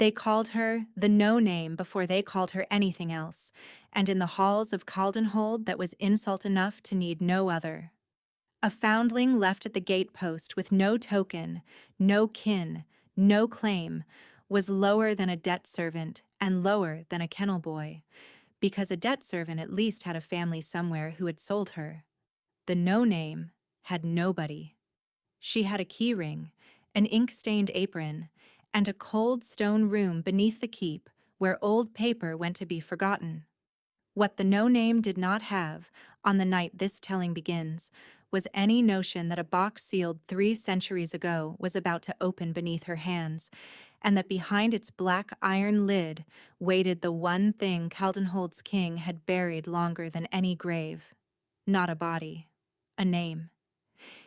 They called her the No-Name before they called her anything else, and in the halls of Caldenhold that was insult enough to need no other. A foundling left at the gate-post with no token, no kin, no claim, was lower than a debt servant and lower than a kennel boy, because a debt servant at least had a family somewhere who had sold her. The No-Name had nobody. She had a key ring, an ink-stained apron, and a cold stone room beneath the keep where old paper went to be forgotten. What the No-Name did not have, on the night this telling begins, was any notion that a box sealed 3 centuries ago was about to open beneath her hands, and that behind its black iron lid waited the one thing Caldenhold's king had buried longer than any grave. Not a body. A name.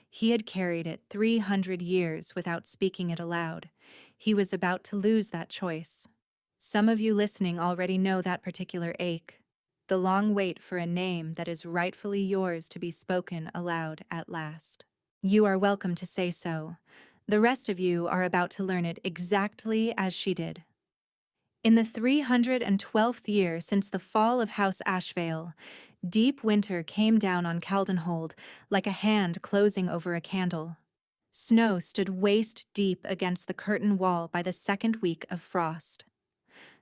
He had carried it 300 years without speaking it aloud. He was about to lose that choice. Some of you listening already know that particular ache, the long wait for a name that is rightfully yours to be spoken aloud at last. You are welcome to say so. The rest of you are about to learn it exactly as she did. In the 312th year since the fall of House Ashvale, deep winter came down on Caldenhold like a hand closing over a candle. Snow stood waist-deep against the curtain wall by the second week of frost.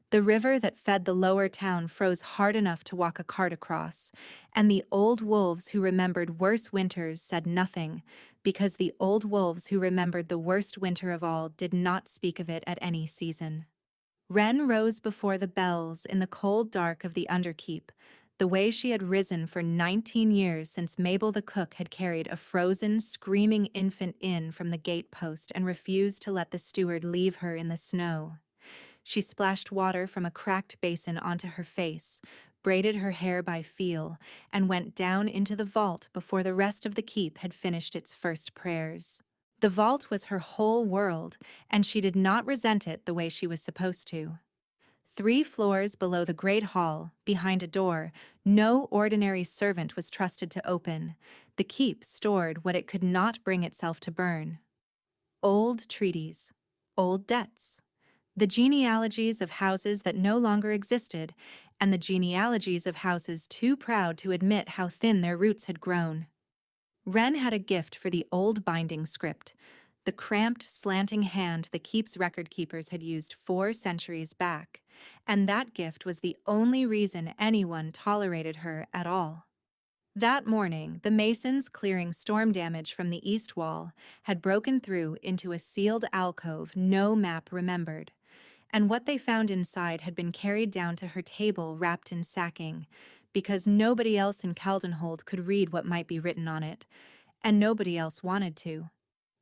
The river that fed the lower town froze hard enough to walk a cart across, and the old wolves who remembered worse winters said nothing, because the old wolves who remembered the worst winter of all did not speak of it at any season. Wren rose before the bells in the cold dark of the underkeep, the way she had risen for 19 years since Mabel the cook had carried a frozen, screaming infant in from the gate-post and refused to let the steward leave her in the snow. She splashed water from a cracked basin onto her face, braided her hair by feel, and went down into the vault before the rest of the keep had finished its first prayers. The vault was her whole world, and she did not resent it the way she was supposed to. 3 floors below the great hall, behind a door, no ordinary servant was trusted to open. The keep stored what it could not bring itself to burn. Old treaties, old debts, the genealogies of houses that no longer existed, and the genealogies of houses too proud to admit how thin their roots had grown. Wren had a gift for the old binding script, the cramped, slanting hand the keep's record-keepers had used 4 centuries back, and that gift was the only reason anyone tolerated her at all. That morning, the masons clearing storm damage from the east wall had broken through into a sealed alcove no map remembered, and what they found inside had been carried down to her table wrapped in sacking, because nobody else in Caldenhold could read what might be written on it, and nobody else wanted to.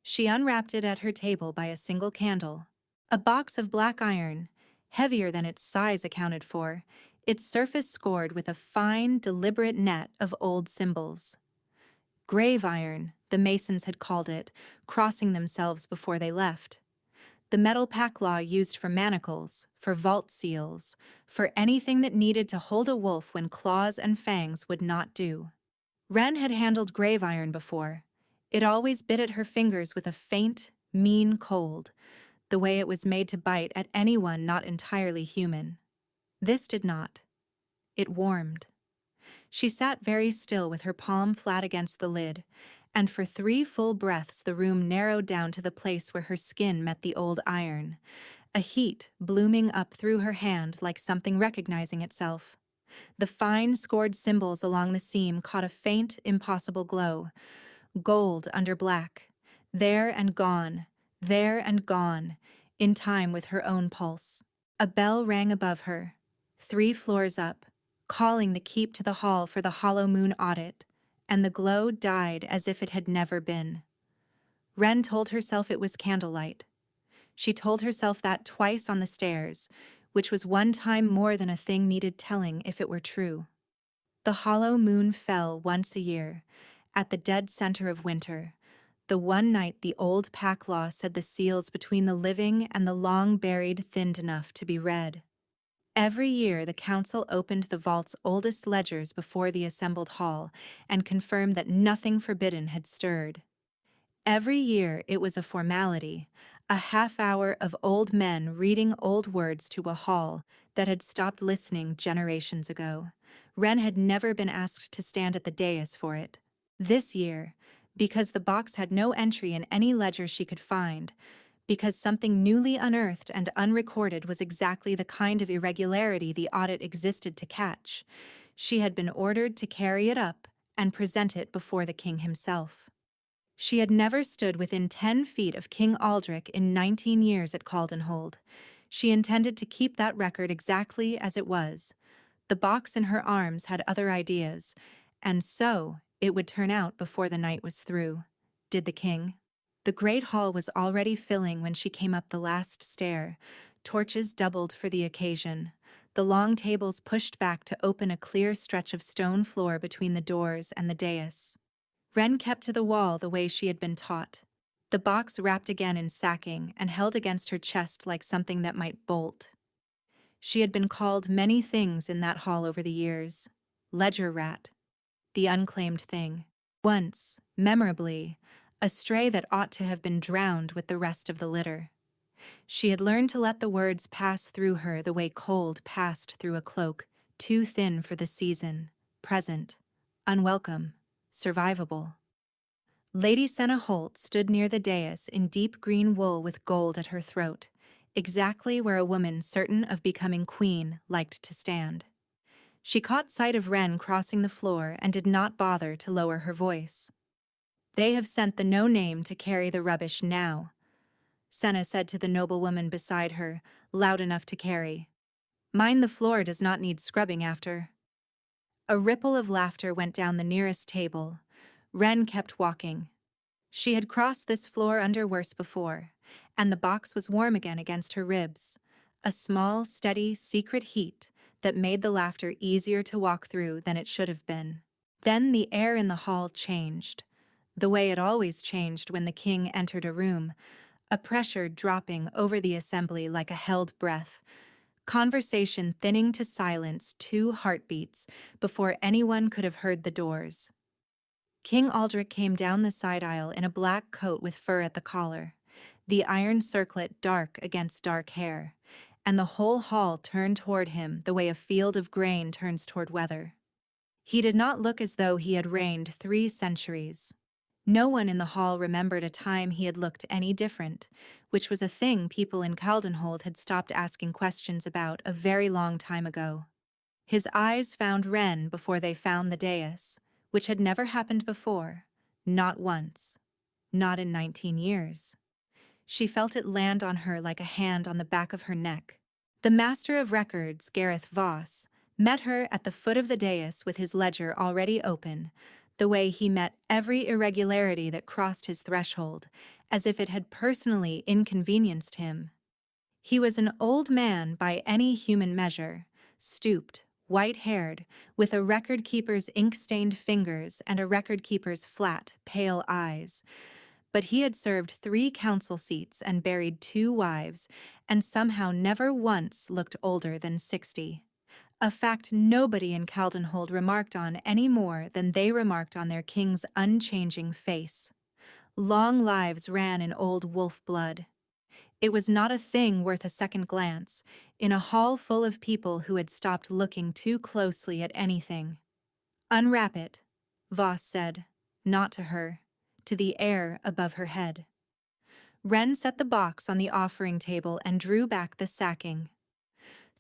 She unwrapped it at her table by a single candle. A box of black iron, heavier than its size accounted for, its surface scored with a fine, deliberate net of old symbols. Grave iron, the masons had called it, crossing themselves before they left. The metal packlaw used for manacles, for vault seals, for anything that needed to hold a wolf when claws and fangs would not do. Wren had handled grave iron before. It always bit at her fingers with a faint, mean cold, the way it was made to bite at anyone not entirely human. This did not. It warmed. She sat very still with her palm flat against the lid, and for 3 full breaths the room narrowed down to the place where her skin met the old iron, a heat blooming up through her hand like something recognizing itself. The fine, scored symbols along the seam caught a faint, impossible glow, gold under black, there and gone, in time with her own pulse. A bell rang above her, 3 floors up, calling the keep to the hall for the hollow moon audit, and the glow died as if it had never been. Wren told herself it was candlelight. She told herself that twice on the stairs, which was one time more than a thing needed telling if it were true. The hollow moon fell once a year, at the dead center of winter, the one night the old packlaw said the seals between the living and the long-buried thinned enough to be read. Every year the council opened the vault's oldest ledgers before the assembled hall and confirmed that nothing forbidden had stirred. Every year it was a formality, A half hour of old men reading old words to a hall that had stopped listening generations ago. Wren had never been asked to stand at the dais for it. This year, because the box had no entry in any ledger she could find, because something newly unearthed and unrecorded was exactly the kind of irregularity the audit existed to catch, she had been ordered to carry it up and present it before the king himself. She had never stood within 10 feet of King Aldrich in 19 years at Caldenhold. She intended to keep that record exactly as it was. The box in her arms had other ideas, and so it would turn out before the night was through. Did the king? The great hall was already filling when she came up the last stair, torches doubled for the occasion. The long tables pushed back to open a clear stretch of stone floor between the doors and the dais. Wren kept to the wall the way she had been taught. The box wrapped again in sacking and held against her chest like something that might bolt. She had been called many things in that hall over the years. Ledger rat, the unclaimed thing. Once, memorably, a stray that ought to have been drowned with the rest of the litter. She had learned to let the words pass through her the way cold passed through a cloak, too thin for the season, present, unwelcome, survivable. Lady Senna Holt stood near the dais in deep green wool with gold at her throat, exactly where a woman certain of becoming queen liked to stand. She caught sight of Wren crossing the floor and did not bother to lower her voice. "They have sent the no-name to carry the rubbish now," Senna said to the noblewoman beside her, loud enough to carry. "Mind the floor does not need scrubbing after." A ripple of laughter went down the nearest table. Wren kept walking. She had crossed this floor under worse before, and the box was warm again against her ribs, a small, steady, secret heat that made the laughter easier to walk through than it should have been. Then the air in the hall changed, the way it always changed when the king entered a room, a pressure dropping over the assembly like a held breath, conversation thinning to silence 2 heartbeats before anyone could have heard the doors. King Aldrich came down the side aisle in a black coat with fur at the collar, the iron circlet dark against dark hair, and the whole hall turned toward him the way a field of grain turns toward weather. He did not look as though he had reigned 3 centuries. No one in the hall remembered a time he had looked any different, which was a thing people in Caldenhold had stopped asking questions about a very long time ago. His eyes found Wren before they found the dais, which had never happened before, not once, not in 19 years. She felt it land on her like a hand on the back of her neck. The Master of Records, Gareth Voss, met her at the foot of the dais with his ledger already open, the way he met every irregularity that crossed his threshold, as if it had personally inconvenienced him. He was an old man by any human measure, stooped, white-haired, with a record-keeper's ink-stained fingers and a record-keeper's flat, pale eyes. But he had served 3 council seats and buried 2 wives, and somehow never once looked older than 60. A fact nobody in Caldenhold remarked on any more than they remarked on their king's unchanging face. Long lives ran in old wolf blood. It was not a thing worth a second glance, in a hall full of people who had stopped looking too closely at anything. "Unwrap it," Voss said, not to her, to the air above her head. Wren set the box on the offering table and drew back the sacking.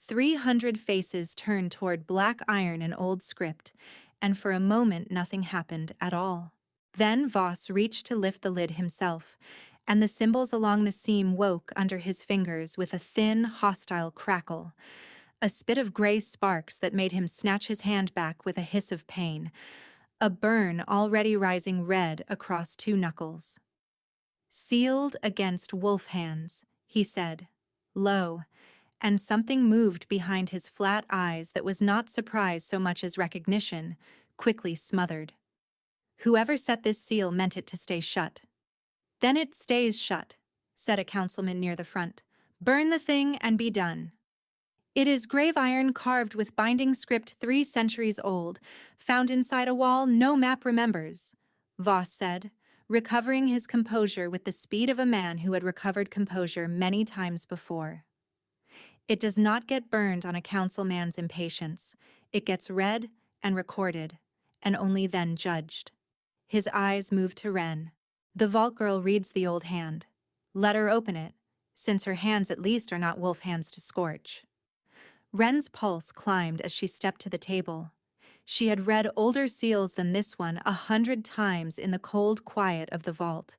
300 faces turned toward black iron and old script, and for a moment nothing happened at all. Then Voss reached to lift the lid himself, and the symbols along the seam woke under his fingers with a thin, hostile crackle, a spit of gray sparks that made him snatch his hand back with a hiss of pain, a burn already rising red across 2 knuckles. "Sealed against wolf hands," he said, low, and something moved behind his flat eyes that was not surprise so much as recognition, quickly smothered. "Whoever set this seal meant it to stay shut." "Then it stays shut," said a councilman near the front. "Burn the thing and be done." "It is grave iron carved with binding script 3 centuries old, found inside a wall no map remembers," Voss said, recovering his composure with the speed of a man who had recovered composure many times before. It does not get burned on a councilman's impatience. It gets read and recorded, and only then judged. His eyes move to Wren. The vault girl reads the old hand. Let her open it, since her hands at least are not wolf hands to scorch. Wren's pulse climbed as she stepped to the table. She had read older seals than this one 100 times in the cold quiet of the vault,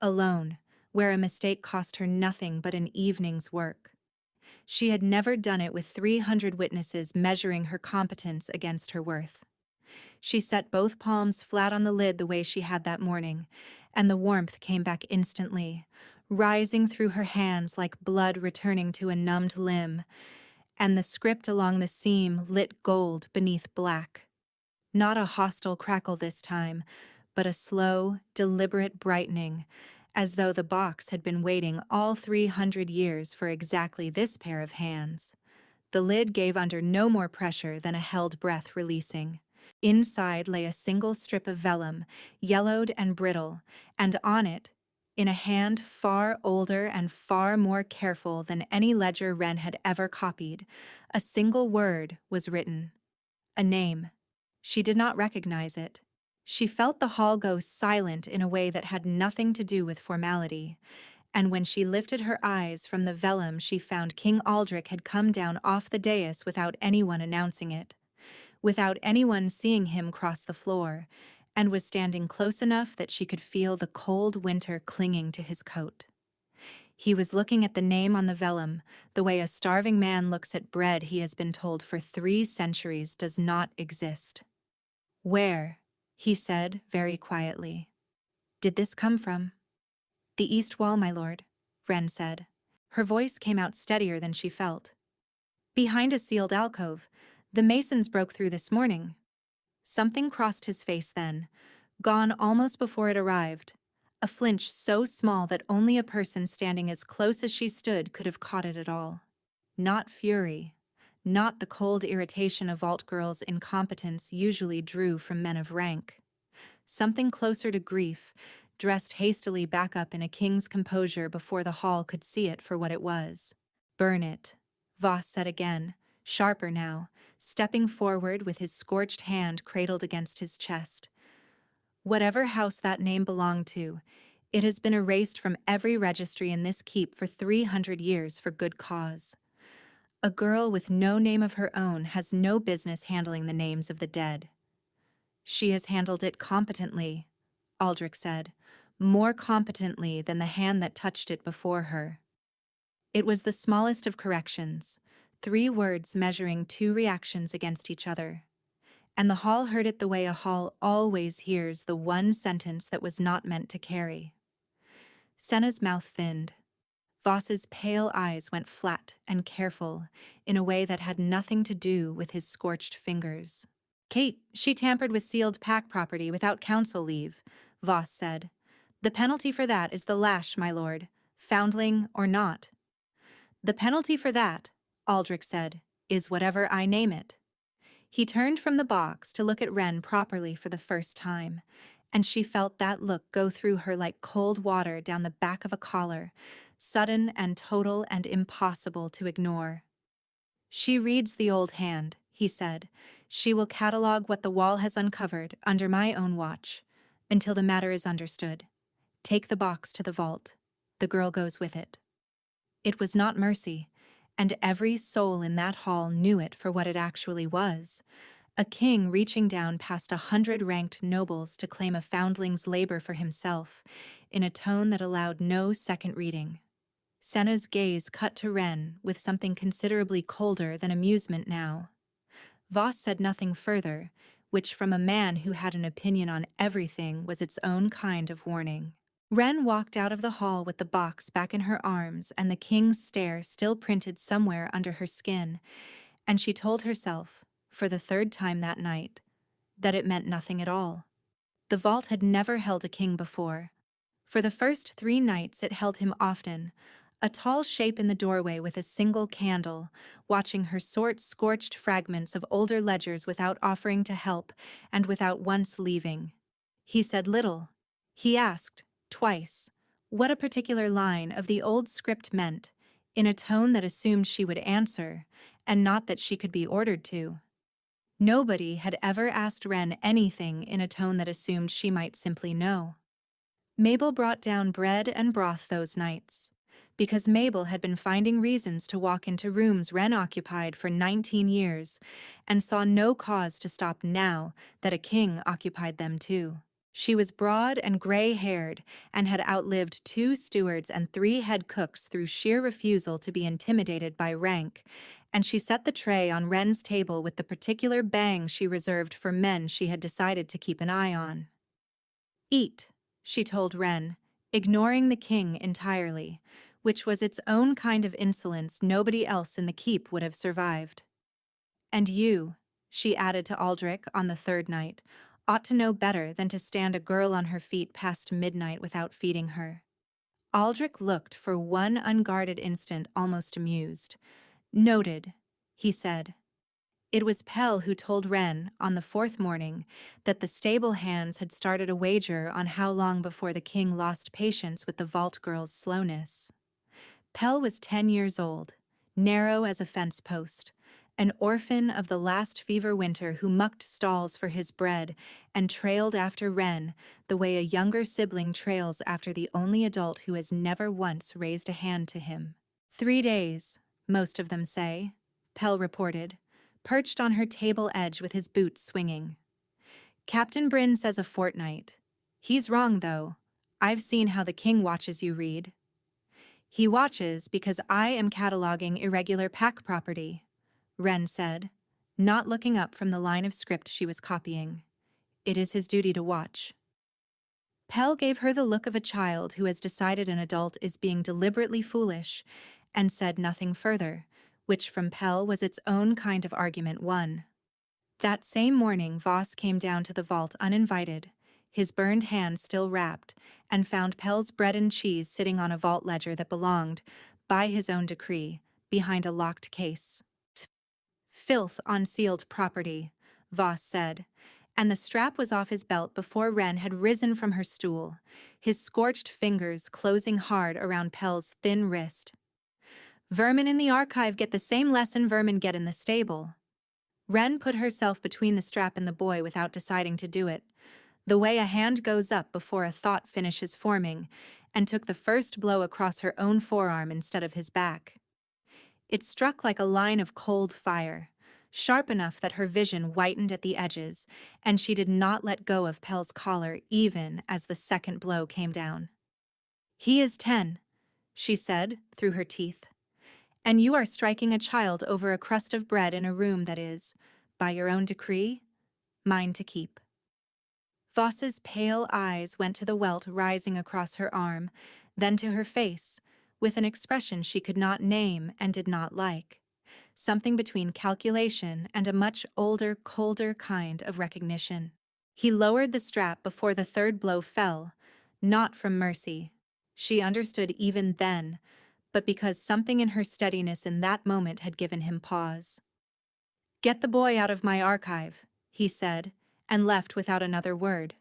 alone, where a mistake cost her nothing but an evening's work. She had never done it with 300 witnesses measuring her competence against her worth. She set both palms flat on the lid the way she had that morning, and the warmth came back instantly, rising through her hands like blood returning to a numbed limb, and the script along the seam lit gold beneath black. Not a hostile crackle this time, but a slow, deliberate brightening, as though the box had been waiting all 300 years for exactly this pair of hands. The lid gave under no more pressure than a held breath releasing. Inside lay a single strip of vellum, yellowed and brittle, and on it, in a hand far older and far more careful than any ledger Wren had ever copied, a single word was written. A name. She did not recognize it. She felt the hall go silent in a way that had nothing to do with formality, and when she lifted her eyes from the vellum she found King Aldrich had come down off the dais without anyone announcing it, without anyone seeing him cross the floor, and was standing close enough that she could feel the cold winter clinging to his coat. He was looking at the name on the vellum, the way a starving man looks at bread he has been told for 3 centuries does not exist. "Where," he said very quietly, "did this come from?" "The east wall, my lord," Wren said. Her voice came out steadier than she felt. "Behind a sealed alcove. The masons broke through this morning." Something crossed his face then, gone almost before it arrived, a flinch so small that only a person standing as close as she stood could have caught it at all. Not fury, not the cold irritation a vault girl's incompetence usually drew from men of rank. Something closer to grief, dressed hastily back up in a king's composure before the hall could see it for what it was. "Burn it," Voss said again, sharper now, stepping forward with his scorched hand cradled against his chest. "Whatever house that name belonged to, it has been erased from every registry in this keep for 300 years for good cause. A girl with no name of her own has no business handling the names of the dead." "She has handled it competently," Aldrich said, "more competently than the hand that touched it before her." It was the smallest of corrections, 3 words measuring 2 reactions against each other. And the hall heard it the way a hall always hears the one sentence that was not meant to carry. Senna's mouth thinned. Voss's pale eyes went flat and careful in a way that had nothing to do with his scorched fingers. "Kate, she tampered with sealed pack property without council leave," Voss said. "The penalty for that is the lash, my lord, foundling or not." "The penalty for that," Aldrich said, "is whatever I name it." He turned from the box to look at Wren properly for the first time, and she felt that look go through her like cold water down the back of a collar, sudden and total and impossible to ignore. "She reads the old hand," he said. "She will catalogue what the wall has uncovered under my own watch, until the matter is understood. Take the box to the vault. The girl goes with it." It was not mercy, and every soul in that hall knew it for what it actually was. A king reaching down past 100 ranked nobles to claim a foundling's labor for himself, in a tone that allowed no second reading. Senna's gaze cut to Wren with something considerably colder than amusement now. Voss said nothing further, which from a man who had an opinion on everything was its own kind of warning. Wren walked out of the hall with the box back in her arms and the king's stare still printed somewhere under her skin, and she told herself, for the 3rd time that night, that it meant nothing at all. The vault had never held a king before. For the first 3 nights it held him often, a tall shape in the doorway with a single candle, watching her sort scorched fragments of older ledgers without offering to help and without once leaving. He said little. He asked, twice, what a particular line of the old script meant, in a tone that assumed she would answer, and not that she could be ordered to. Nobody had ever asked Wren anything in a tone that assumed she might simply know. Mabel brought down bread and broth those nights, because Mabel had been finding reasons to walk into rooms Wren occupied for 19 years, and saw no cause to stop now that a king occupied them too. She was broad and gray-haired and had outlived 2 stewards and 3 head cooks through sheer refusal to be intimidated by rank, and she set the tray on Wren's table with the particular bang she reserved for men she had decided to keep an eye on. "Eat," she told Wren, ignoring the king entirely, which was its own kind of insolence nobody else in the keep would have survived. "And you," she added to Aldrich on the 3rd night, "ought to know better than to stand a girl on her feet past midnight without feeding her." Aldrich looked for one unguarded instant almost amused. "Noted," he said. It was Pell who told Wren, on the 4th morning, that the stable hands had started a wager on how long before the king lost patience with the vault girl's slowness. Pell was 10 years old, narrow as a fence post, an orphan of the last fever winter who mucked stalls for his bread and trailed after Wren the way a younger sibling trails after the only adult who has never once raised a hand to him. 3 days, most of them say, Pell reported, perched on her table edge with his boots swinging. Captain Bryn says a fortnight. He's wrong, though. I've seen how the king watches you read. He watches because I am cataloging irregular pack property, Wren said, not looking up from the line of script she was copying. It is his duty to watch. Pell gave her the look of a child who has decided an adult is being deliberately foolish, and said nothing further, which from Pell was its own kind of argument won. That same morning Voss came down to the vault uninvited, his burned hand still wrapped, and found Pell's bread and cheese sitting on a vault ledger that belonged, by his own decree, behind a locked case. "Filth on sealed property," Voss said, and the strap was off his belt before Wren had risen from her stool, his scorched fingers closing hard around Pell's thin wrist. "Vermin in the archive get the same lesson vermin get in the stable." Wren put herself between the strap and the boy without deciding to do it, the way a hand goes up before a thought finishes forming, and took the first blow across her own forearm instead of his back. It struck like a line of cold fire, sharp enough that her vision whitened at the edges, and she did not let go of Pell's collar even as the second blow came down. "He is 10, she said through her teeth. "And you are striking a child over a crust of bread in a room that is, by your own decree, mine to keep." Voss's pale eyes went to the welt rising across her arm, then to her face, with an expression she could not name and did not like, something between calculation and a much older, colder kind of recognition. He lowered the strap before the 3rd blow fell, not from mercy. She understood even then, but because something in her steadiness in that moment had given him pause. "Get the boy out of my archive," he said, and left without another word.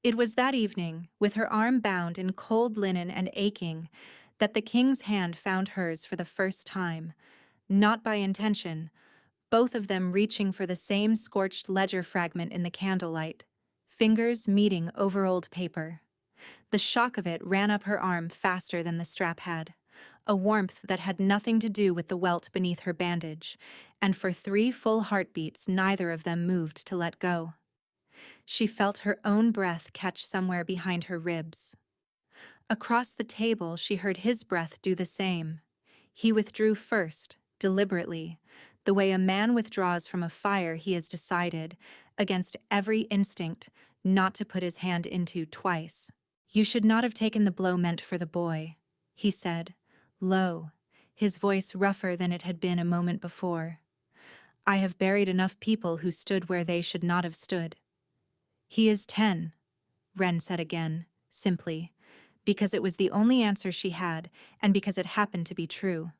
It was that evening, with her arm bound in cold linen and aching, that the king's hand found hers for the first time, not by intention, both of them reaching for the same scorched ledger fragment in the candlelight, fingers meeting over old paper. The shock of it ran up her arm faster than the strap had, a warmth that had nothing to do with the welt beneath her bandage, and for 3 full heartbeats neither of them moved to let go. She felt her own breath catch somewhere behind her ribs. Across the table she heard his breath do the same. He withdrew first, deliberately, the way a man withdraws from a fire he has decided, against every instinct, not to put his hand into twice. "You should not have taken the blow meant for the boy," he said, low, his voice rougher than it had been a moment before. "I have buried enough people who stood where they should not have stood." "He is 10, Wren said again, simply, because it was the only answer she had, and because it happened to be true.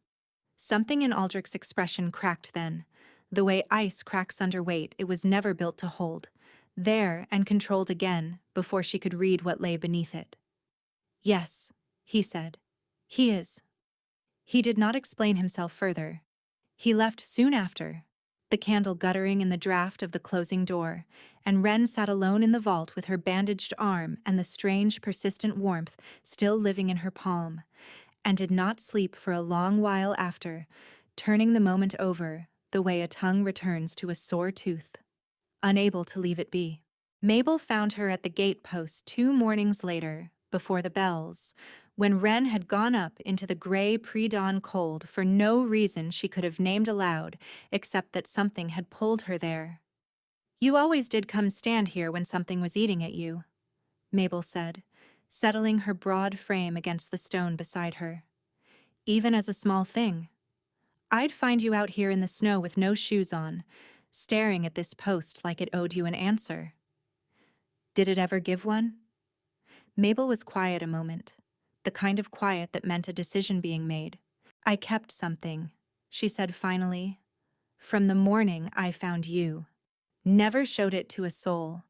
Something in Aldrich's expression cracked then, the way ice cracks under weight it was never built to hold, there and controlled again before she could read what lay beneath it. Yes, he said. He is. He did not explain himself further. He left soon after, the candle guttering in the draught of the closing door, and Wren sat alone in the vault with her bandaged arm and the strange, persistent warmth still living in her palm, and did not sleep for a long while after, turning the moment over the way a tongue returns to a sore tooth, unable to leave it be. Mabel found her at the gate post 2 mornings later, before the bells, when Wren had gone up into the gray pre-dawn cold for no reason she could have named aloud except that something had pulled her there. "You always did come stand here when something was eating at you," Mabel said, settling her broad frame against the stone beside her. "Even as a small thing. I'd find you out here in the snow with no shoes on, staring at this post like it owed you an answer. Did it ever give one?" Mabel was quiet a moment, the kind of quiet that meant a decision being made. "I kept something," she said finally, "from the morning I found you. Never showed it to a soul,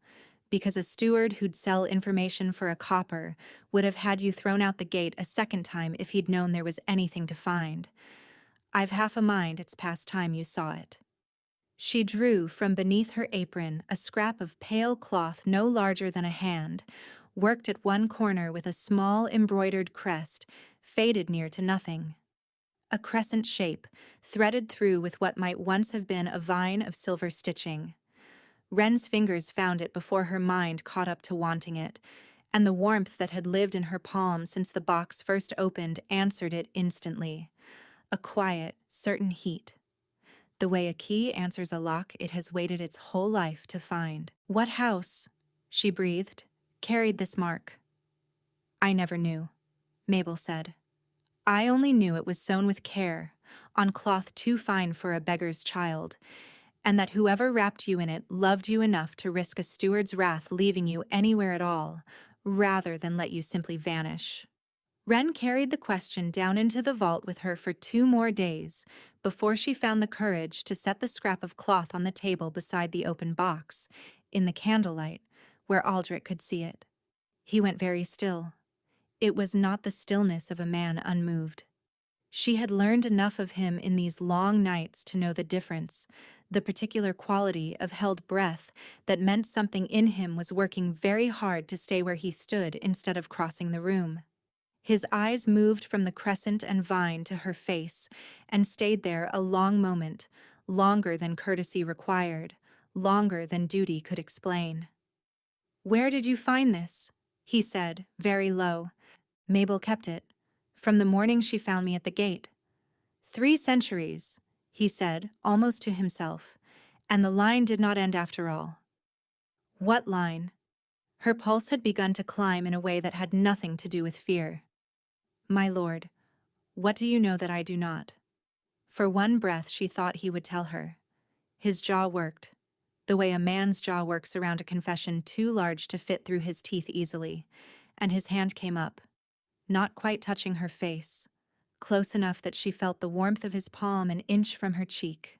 because a steward who'd sell information for a copper would have had you thrown out the gate a second time if he'd known there was anything to find. I've half a mind it's past time you saw it." She drew from beneath her apron a scrap of pale cloth no larger than a hand, worked at one corner with a small embroidered crest, faded near to nothing. A crescent shape, threaded through with what might once have been a vine of silver stitching. Wren's fingers found it before her mind caught up to wanting it, and the warmth that had lived in her palm since the box first opened answered it instantly. A quiet, certain heat. The way a key answers a lock it has waited its whole life to find. "What house," she breathed, "carried this mark?" "I never knew," Mabel said. "I only knew it was sewn with care, on cloth too fine for a beggar's child, and that whoever wrapped you in it loved you enough to risk a steward's wrath leaving you anywhere at all, rather than let you simply vanish." Wren carried the question down into the vault with her for 2 more days before she found the courage to set the scrap of cloth on the table beside the open box, in the candlelight, where Aldrich could see it. He went very still. It was not the stillness of a man unmoved. She had learned enough of him in these long nights to know the difference, the particular quality of held breath that meant something in him was working very hard to stay where he stood instead of crossing the room. His eyes moved from the crescent and vine to her face and stayed there a long moment, longer than courtesy required, longer than duty could explain. "Where did you find this?" he said, very low. "Mabel kept it, from the morning she found me at the gate." 3 centuries, he said, almost to himself, and the line did not end after all. What line? Her pulse had begun to climb in a way that had nothing to do with fear. "My lord, what do you know that I do not?" For one breath she thought he would tell her. His jaw worked, the way a man's jaw works around a confession too large to fit through his teeth easily, and his hand came up, not quite touching her face, close enough that she felt the warmth of his palm an inch from her cheek.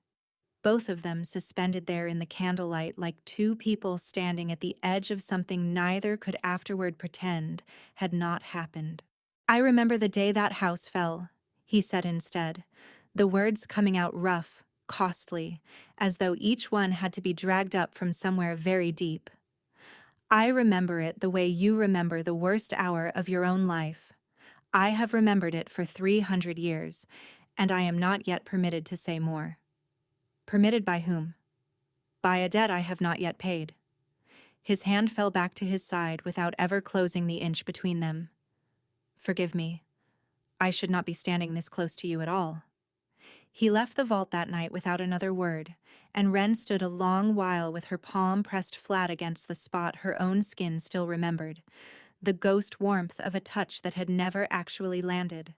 Both of them suspended there in the candlelight like 2 people standing at the edge of something neither could afterward pretend had not happened. "I remember the day that house fell," he said instead, the words coming out rough, costly, as though each one had to be dragged up from somewhere very deep. "I remember it the way you remember the worst hour of your own life. I have remembered it for 300 years, and I am not yet permitted to say more." "Permitted by whom?" "By a debt I have not yet paid." His hand fell back to his side without ever closing the inch between them. "Forgive me. I should not be standing this close to you at all." He left the vault that night without another word, and Wren stood a long while with her palm pressed flat against the spot her own skin still remembered, the ghost warmth of a touch that had never actually landed,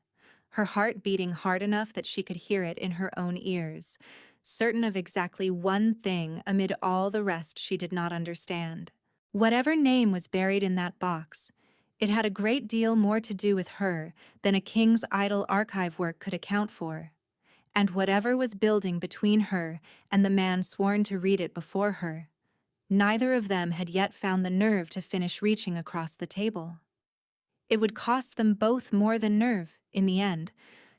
her heart beating hard enough that she could hear it in her own ears, certain of exactly one thing amid all the rest she did not understand. Whatever name was buried in that box, it had a great deal more to do with her than a king's idle archive work could account for. And whatever was building between her and the man sworn to read it before her, Neither of them had yet found the nerve to finish reaching across the table. It would cost them both more than nerve, in the end,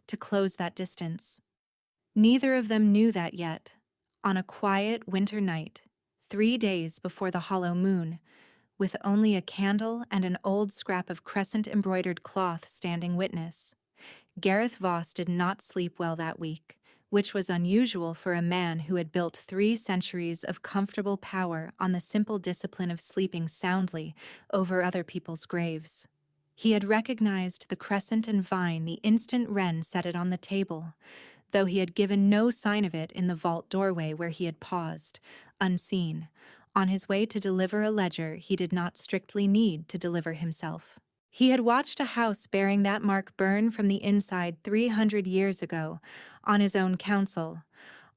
to close that distance. Neither of them knew that yet. On a quiet winter night, 3 days before the hollow moon, with only a candle and an old scrap of crescent-embroidered cloth standing witness, Gareth Voss did not sleep well that week, which was unusual for a man who had built 3 centuries of comfortable power on the simple discipline of sleeping soundly over other people's graves. He had recognized the crescent and vine the instant Wren set it on the table, though he had given no sign of it in the vault doorway where he had paused, unseen, on his way to deliver a ledger he did not strictly need to deliver himself. He had watched a house bearing that mark burn from the inside 300 years ago, on his own counsel,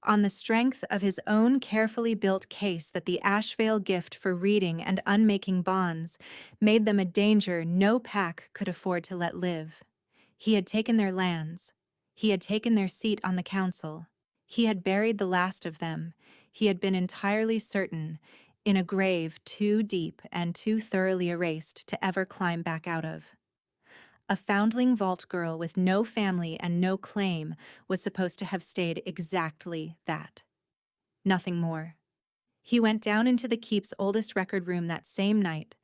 on the strength of his own carefully built case that the Ashvale gift for reading and unmaking bonds made them a danger no pack could afford to let live. He had taken their lands. He had taken their seat on the council. He had buried the last of them. He had been entirely certain, in a grave too deep and too thoroughly erased to ever climb back out of. A foundling vault girl with no family and no claim was supposed to have stayed exactly that. Nothing more. He went down into the keep's oldest record room that same night,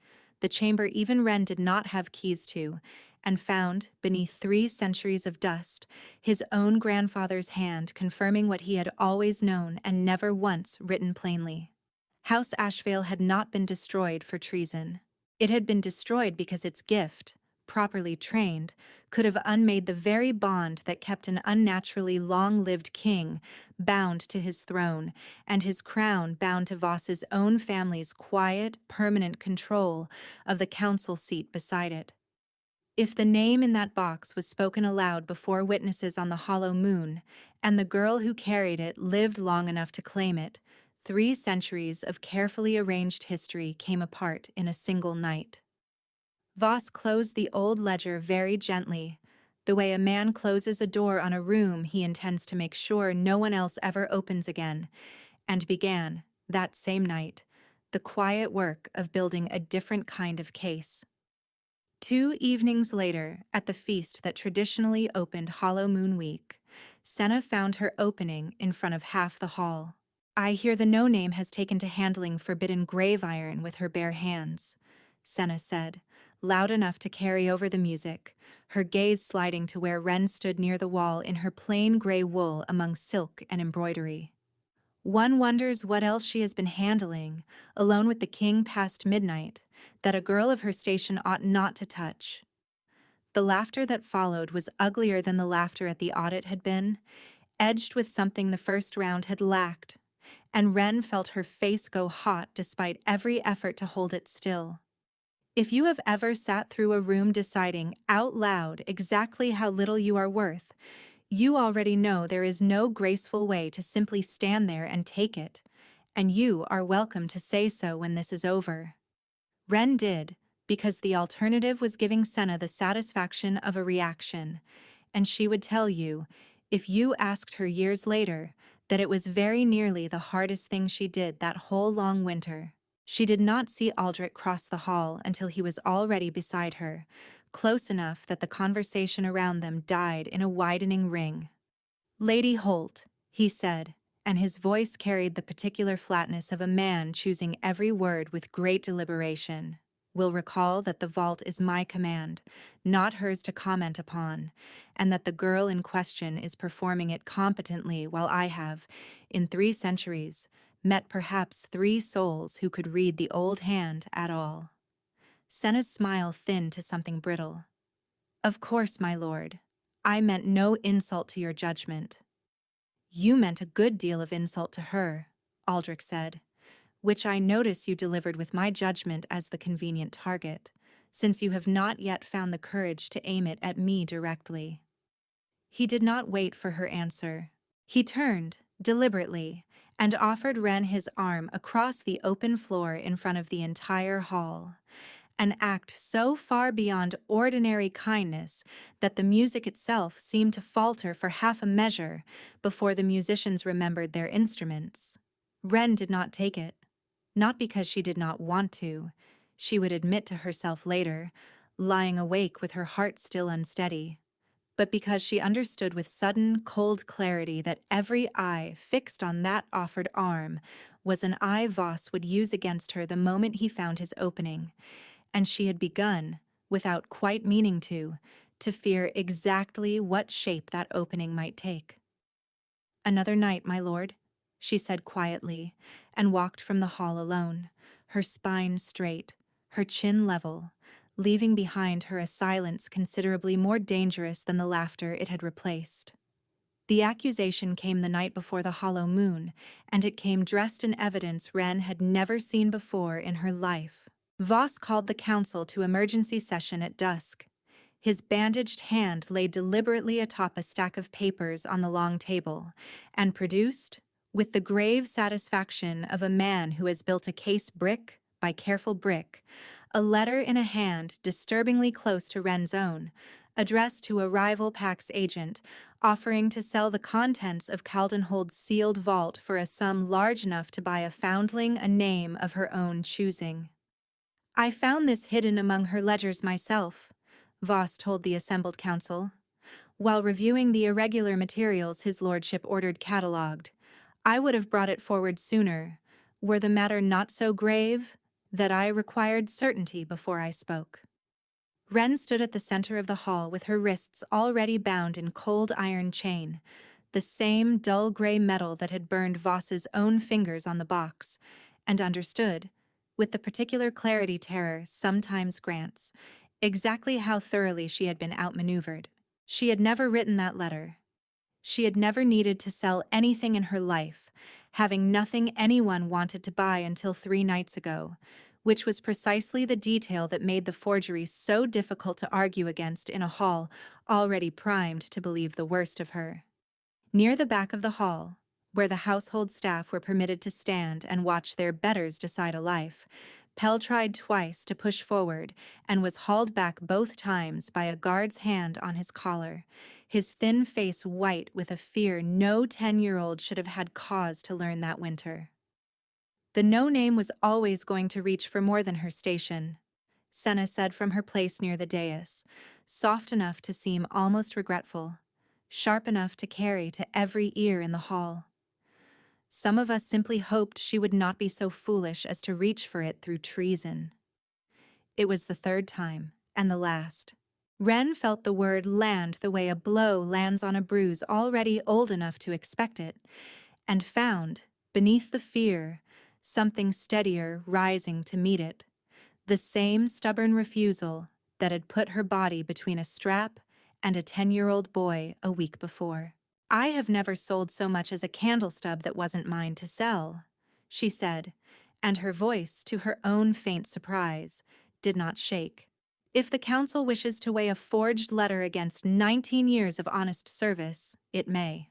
the chamber even Wren did not have keys to, and found, beneath 3 centuries of dust, his own grandfather's hand confirming what he had always known and never once written plainly. House Ashvale had not been destroyed for treason. It had been destroyed because its gift, properly trained, could have unmade the very bond that kept an unnaturally long-lived king bound to his throne, and his crown bound to Voss's own family's quiet, permanent control of the council seat beside it. If the name in that box was spoken aloud before witnesses on the hollow moon, and the girl who carried it lived long enough to claim it, 3 centuries of carefully arranged history came apart in a single night. Voss closed the old ledger very gently, the way a man closes a door on a room he intends to make sure no one else ever opens again, and began, that same night, the quiet work of building a different kind of case. 2 evenings later, at the feast that traditionally opened Hollow Moon Week, Senna found her opening in front of half the hall. "I hear the No-Name has taken to handling forbidden grave iron with her bare hands," Senna said, loud enough to carry over the music, her gaze sliding to where Wren stood near the wall in her plain gray wool among silk and embroidery. "One wonders what else she has been handling, alone with the king past midnight, that a girl of her station ought not to touch." The laughter that followed was uglier than the laughter at the audit had been, edged with something the first round had lacked, and Wren felt her face go hot despite every effort to hold it still. If you have ever sat through a room deciding out loud exactly how little you are worth, you already know there is no graceful way to simply stand there and take it, and you are welcome to say so when this is over. Wren did, because the alternative was giving Senna the satisfaction of a reaction, and she would tell you, if you asked her years later, that it was very nearly the hardest thing she did that whole long winter. She did not see Aldrich cross the hall until he was already beside her, close enough that the conversation around them died in a widening ring. "Lady Holt," he said, and his voice carried the particular flatness of a man choosing every word with great deliberation, "will recall that the vault is my command, not hers to comment upon, and that the girl in question is performing it competently while I have, in 3 centuries, met perhaps 3 souls who could read the old hand at all." Senna's smile thinned to something brittle. "Of course, my lord. I meant no insult to your judgment." "You meant a good deal of insult to her," Aldrich said, "which I notice you delivered with my judgment as the convenient target, since you have not yet found the courage to aim it at me directly." He did not wait for her answer. He turned, deliberately, and offered Wren his arm across the open floor in front of the entire hall, an act so far beyond ordinary kindness that the music itself seemed to falter for half a measure before the musicians remembered their instruments. Wren did not take it. Not because she did not want to, she would admit to herself later, lying awake with her heart still unsteady, but because she understood with sudden, cold clarity that every eye fixed on that offered arm was an eye Voss would use against her the moment he found his opening, and she had begun, without quite meaning to fear exactly what shape that opening might take. "Another night, my lord," she said quietly, and walked from the hall alone, her spine straight, her chin level, leaving behind her a silence considerably more dangerous than the laughter it had replaced. The accusation came the night before the hollow moon, and it came dressed in evidence Wren had never seen before in her life. Voss called the council to emergency session at dusk. His bandaged hand lay deliberately atop a stack of papers on the long table, and produced, with the grave satisfaction of a man who has built a case brick by careful brick, a letter in a hand disturbingly close to Wren's own, addressed to a rival Pax agent, offering to sell the contents of Caldenhold's sealed vault for a sum large enough to buy a foundling a name of her own choosing. "I found this hidden among her ledgers myself," Voss told the assembled council. "While reviewing the irregular materials his lordship ordered catalogued, I would have brought it forward sooner, were the matter not so grave that I required certainty before I spoke." Wren stood at the center of the hall with her wrists already bound in cold iron chain, the same dull gray metal that had burned Voss's own fingers on the box, and understood, with the particular clarity terror sometimes grants, exactly how thoroughly she had been outmaneuvered. She had never written that letter. She had never needed to sell anything in her life, having nothing anyone wanted to buy until 3 nights ago, which was precisely the detail that made the forgery so difficult to argue against in a hall already primed to believe the worst of her. Near the back of the hall, where the household staff were permitted to stand and watch their betters decide a life, Pell tried twice to push forward and was hauled back both times by a guard's hand on his collar, his thin face white with a fear no 10-year-old should have had cause to learn that winter. The no-name was always going to reach for more than her station, Senna said from her place near the dais, soft enough to seem almost regretful, sharp enough to carry to every ear in the hall. Some of us simply hoped she would not be so foolish as to reach for it through treason. It was the 3rd time, and the last. Wren felt the word land the way a blow lands on a bruise already old enough to expect it, and found, beneath the fear, something steadier rising to meet it, the same stubborn refusal that had put her body between a strap and a 10-year-old boy a week before. "I have never sold so much as a candle stub that wasn't mine to sell," she said, and her voice, to her own faint surprise, did not shake. "If the council wishes to weigh a forged letter against 19 years of honest service, it may.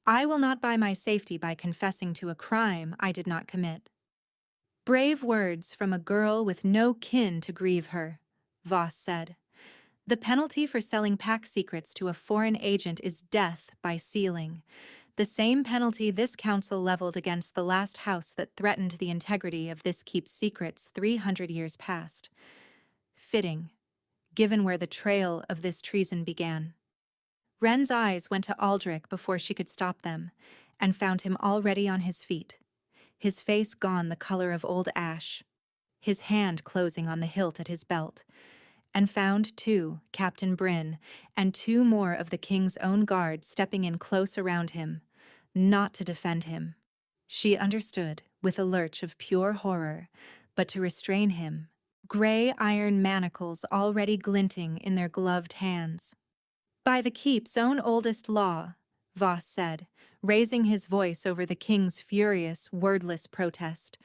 I will not buy my safety by confessing to a crime I did not commit." "Brave words from a girl with no kin to grieve her," Voss said. "The penalty for selling pack secrets to a foreign agent is death by sealing, the same penalty this council leveled against the last house that threatened the integrity of this keep's secrets 300 years past. Fitting, given where the trail of this treason began." Wren's eyes went to Aldrich before she could stop them, and found him already on his feet, his face gone the color of old ash, his hand closing on the hilt at his belt, and found, too, Captain Bryn and 2 more of the king's own guard stepping in close around him, not to defend him. She understood, with a lurch of pure horror, but to restrain him, gray iron manacles already glinting in their gloved hands. "By the keep's own oldest law," Voss said, raising his voice over the king's furious, wordless protest,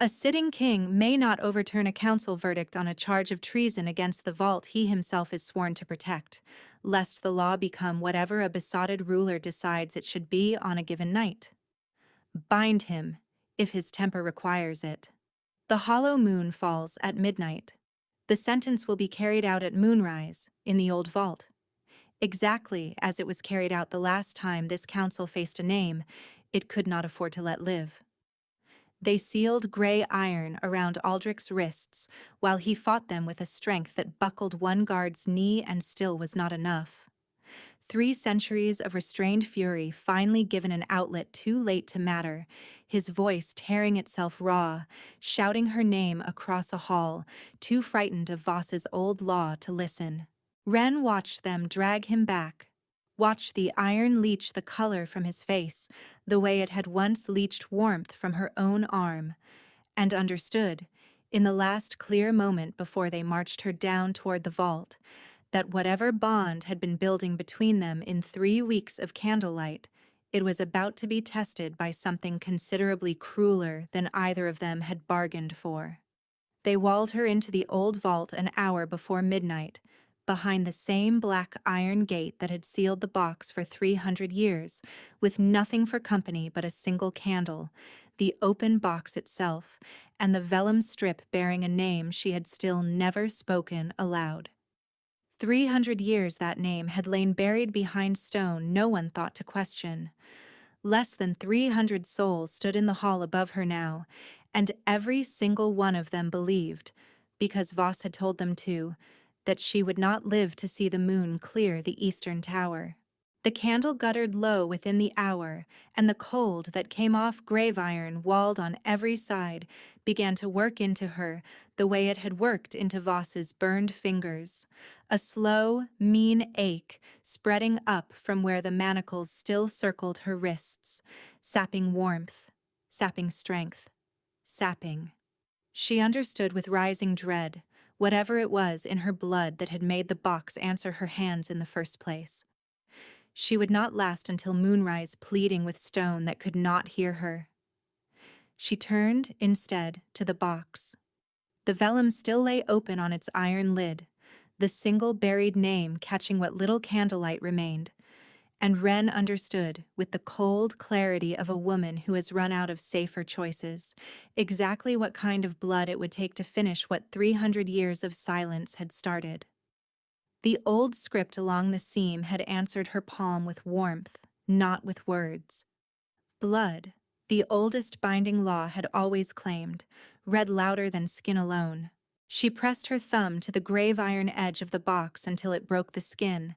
"a sitting king may not overturn a council verdict on a charge of treason against the vault he himself is sworn to protect, lest the law become whatever a besotted ruler decides it should be on a given night. Bind him, if his temper requires it. The hollow moon falls at midnight. The sentence will be carried out at moonrise, in the old vault. Exactly as it was carried out the last time this council faced a name it could not afford to let live. They sealed gray iron around Aldrich's wrists, while he fought them with a strength that buckled one guard's knee and still was not enough. 3 centuries of restrained fury finally given an outlet too late to matter, his voice tearing itself raw, shouting her name across a hall, too frightened of Voss's old law to listen. Ren watched them drag him back, watched the iron leach the color from his face, the way it had once leached warmth from her own arm, and understood, in the last clear moment before they marched her down toward the vault, that whatever bond had been building between them in 3 weeks of candlelight, it was about to be tested by something considerably crueler than either of them had bargained for. They walled her into the old vault an hour before midnight, behind the same black iron gate that had sealed the box for 300 years, with nothing for company but a single candle, the open box itself, and the vellum strip bearing a name she had still never spoken aloud. 300 years that name had lain buried behind stone no one thought to question. Less than 300 souls stood in the hall above her now, and every single one of them believed, because Voss had told them to, that she would not live to see the moon clear the eastern tower. The candle guttered low within the hour, and the cold that came off grave iron walled on every side began to work into her the way it had worked into Voss's burned fingers, a slow, mean ache spreading up from where the manacles still circled her wrists, sapping warmth, sapping strength, sapping. She understood with rising dread, whatever it was in her blood that had made the box answer her hands in the first place. She would not last until moonrise pleading with stone that could not hear her. She turned, instead, to the box. The vellum still lay open on its iron lid, the single buried name catching what little candlelight remained, and Ren understood, with the cold clarity of a woman who has run out of safer choices, exactly what kind of blood it would take to finish what 300 years of silence had started. The old script along the seam had answered her palm with warmth, not with words. Blood, the oldest binding law had always claimed, read louder than skin alone. She pressed her thumb to the grave iron edge of the box until it broke the skin,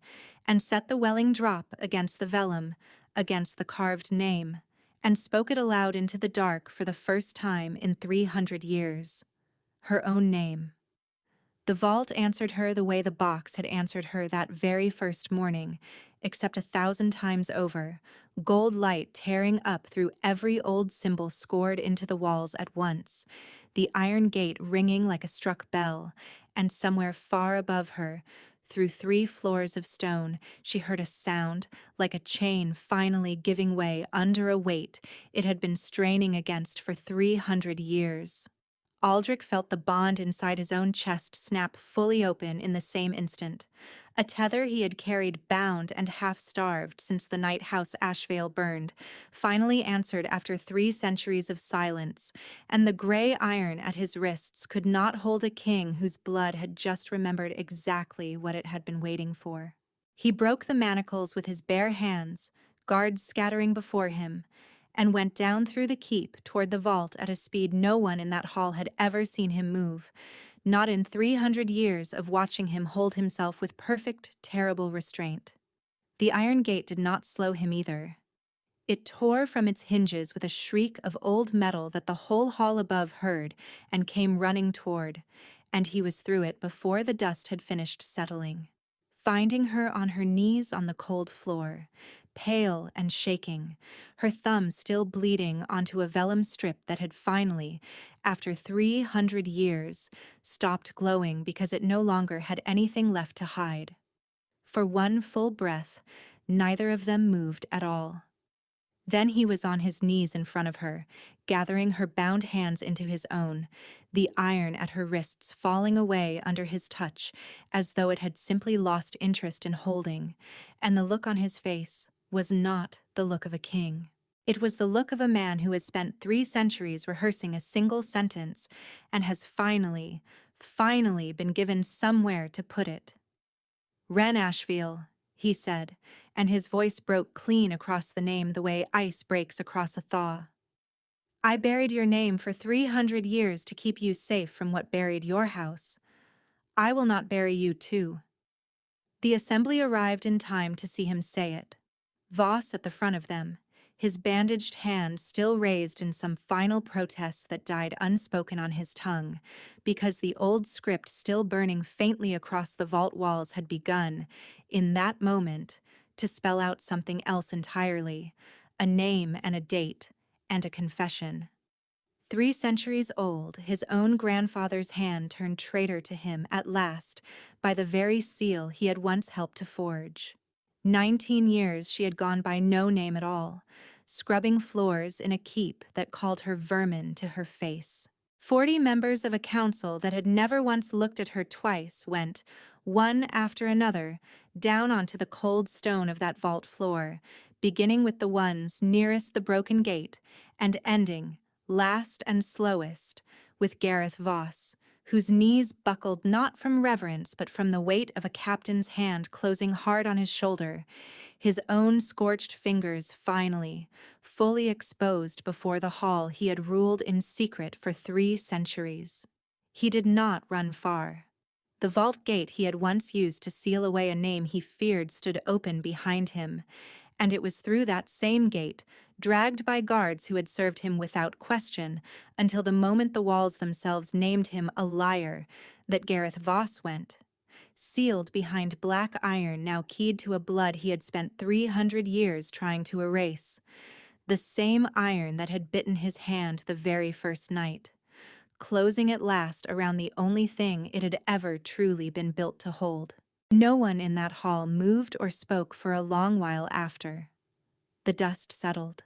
and set the welling drop against the vellum, against the carved name, and spoke it aloud into the dark for the first time in 300 years. Her own name. The vault answered her the way the box had answered her that very first morning, except 1,000 times over, gold light tearing up through every old symbol scored into the walls at once, the iron gate ringing like a struck bell, and somewhere far above her, through 3 floors of stone, she heard a sound like a chain finally giving way under a weight it had been straining against for 300 years. Aldrich felt the bond inside his own chest snap fully open in the same instant. A tether he had carried bound and half-starved since the night House Ashvale burned, finally answered after 3 centuries of silence, and the gray iron at his wrists could not hold a king whose blood had just remembered exactly what it had been waiting for. He broke the manacles with his bare hands, guards scattering before him, and went down through the keep toward the vault at a speed no one in that hall had ever seen him move, not in 300 years of watching him hold himself with perfect, terrible restraint. The iron gate did not slow him either. It tore from its hinges with a shriek of old metal that the whole hall above heard and came running toward, and he was through it before the dust had finished settling, finding her on her knees on the cold floor, pale and shaking, her thumb still bleeding onto a vellum strip that had finally, after 300 years, stopped glowing because it no longer had anything left to hide. For one full breath, neither of them moved at all. Then he was on his knees in front of her, gathering her bound hands into his own, the iron at her wrists falling away under his touch as though it had simply lost interest in holding, and the look on his face was not the look of a king. It was the look of a man who has spent 3 centuries rehearsing a single sentence and has finally been given somewhere to put it. Ren Ashvale, he said, and his voice broke clean across the name the way ice breaks across a thaw. I buried your name for 300 years to keep you safe from what buried your house. I will not bury you too. The assembly arrived in time to see him say it. Voss at the front of them, his bandaged hand still raised in some final protest that died unspoken on his tongue, because the old script still burning faintly across the vault walls had begun, in that moment, to spell out something else entirely, a name and a date, and a confession. 3 centuries old, his own grandfather's hand turned traitor to him at last by the very seal he had once helped to forge. 19 years she had gone by no name at all, scrubbing floors in a keep that called her vermin to her face. 40 members of a council that had never once looked at her twice went, one after another, down onto the cold stone of that vault floor, beginning with the ones nearest the broken gate and ending, last and slowest, with Gareth Voss, whose knees buckled not from reverence but from the weight of a captain's hand closing hard on his shoulder, his own scorched fingers finally, fully exposed before the hall he had ruled in secret for 3 centuries. He did not run far. The vault gate he had once used to seal away a name he feared stood open behind him, and it was through that same gate, dragged by guards who had served him without question, until the moment the walls themselves named him a liar, that Gareth Voss went, sealed behind black iron now keyed to a blood he had spent 300 years trying to erase, the same iron that had bitten his hand the very first night, closing at last around the only thing it had ever truly been built to hold. No one in that hall moved or spoke for a long while after. The dust settled.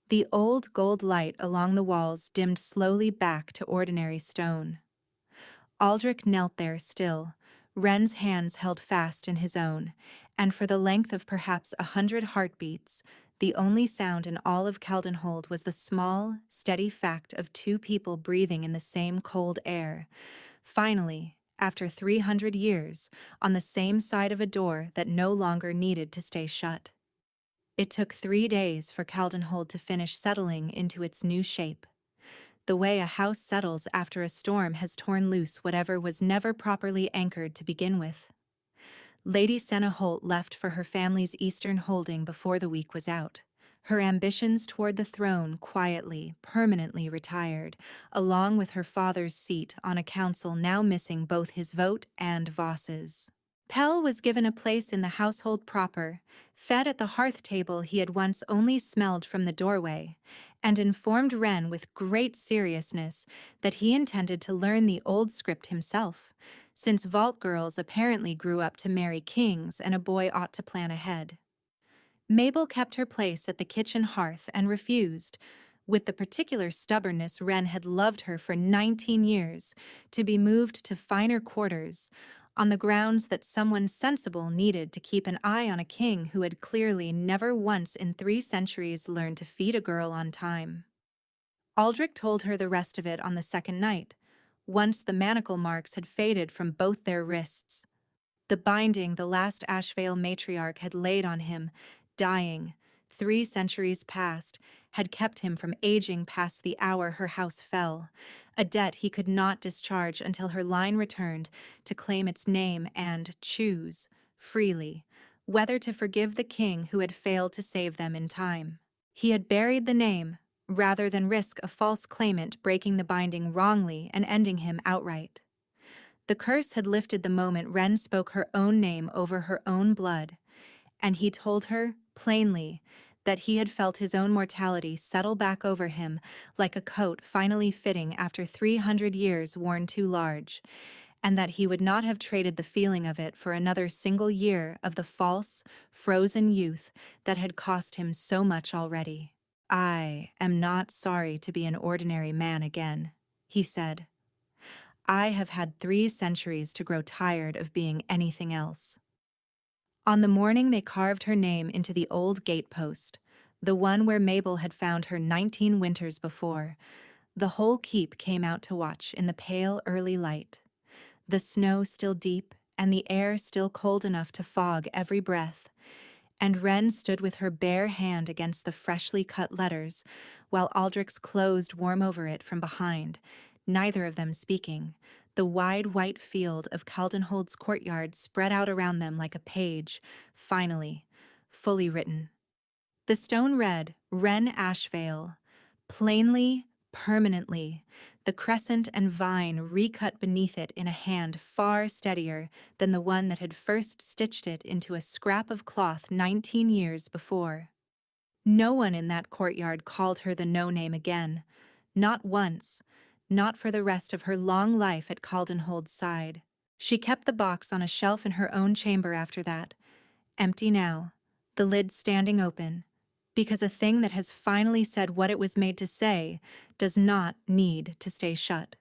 The old gold light along the walls dimmed slowly back to ordinary stone. Aldrich knelt there still, Wren's hands held fast in his own, and for the length of perhaps 100 heartbeats, the only sound in all of Caldenhold was the small, steady fact of 2 people breathing in the same cold air. Finally, after 300 years, on the same side of a door that no longer needed to stay shut. It took 3 days for Caldenhold to finish settling into its new shape. The way a house settles after a storm has torn loose whatever was never properly anchored to begin with. Lady Senna Holt left for her family's eastern holding before the week was out. Her ambitions toward the throne quietly, permanently retired, along with her father's seat on a council now missing both his vote and Voss's. Pell was given a place in the household proper, fed at the hearth table he had once only smelled from the doorway, and informed Wren with great seriousness that he intended to learn the old script himself, since vault girls apparently grew up to marry kings and a boy ought to plan ahead. Mabel kept her place at the kitchen hearth and refused, with the particular stubbornness Wren had loved her for 19 years, to be moved to finer quarters, on the grounds that someone sensible needed to keep an eye on a king who had clearly never once in 3 centuries learned to feed a girl on time. Aldrich told her the rest of it on the second night, once the manacle marks had faded from both their wrists. The binding the last Ashvale matriarch had laid on him, dying, 3 centuries past, had kept him from aging past the hour her house fell, a debt he could not discharge until her line returned to claim its name and choose, freely, whether to forgive the king who had failed to save them in time. He had buried the name, rather than risk a false claimant breaking the binding wrongly and ending him outright. The curse had lifted the moment Wren spoke her own name over her own blood, and he told her, plainly, that he had felt his own mortality settle back over him like a coat finally fitting after 300 years worn too large, and that he would not have traded the feeling of it for another single year of the false, frozen youth that had cost him so much already. "I am not sorry to be an ordinary man again," he said. "I have had 3 centuries to grow tired of being anything else." On the morning they carved her name into the old gatepost, the one where Mabel had found her 19 winters before, the whole keep came out to watch in the pale early light, the snow still deep and the air still cold enough to fog every breath, and Wren stood with her bare hand against the freshly cut letters, while Aldrich closed warm over it from behind, neither of them speaking. The wide white field of Caldenhold's courtyard spread out around them like a page, finally, fully written. The stone read, Wren Ashvale. Plainly, permanently, the crescent and vine recut beneath it in a hand far steadier than the one that had first stitched it into a scrap of cloth 19 years before. No one in that courtyard called her the no-name again. Not once. Not for the rest of her long life at Caldenhold's side. She kept the box on a shelf in her own chamber after that, empty now, the lid standing open, because a thing that has finally said what it was made to say does not need to stay shut.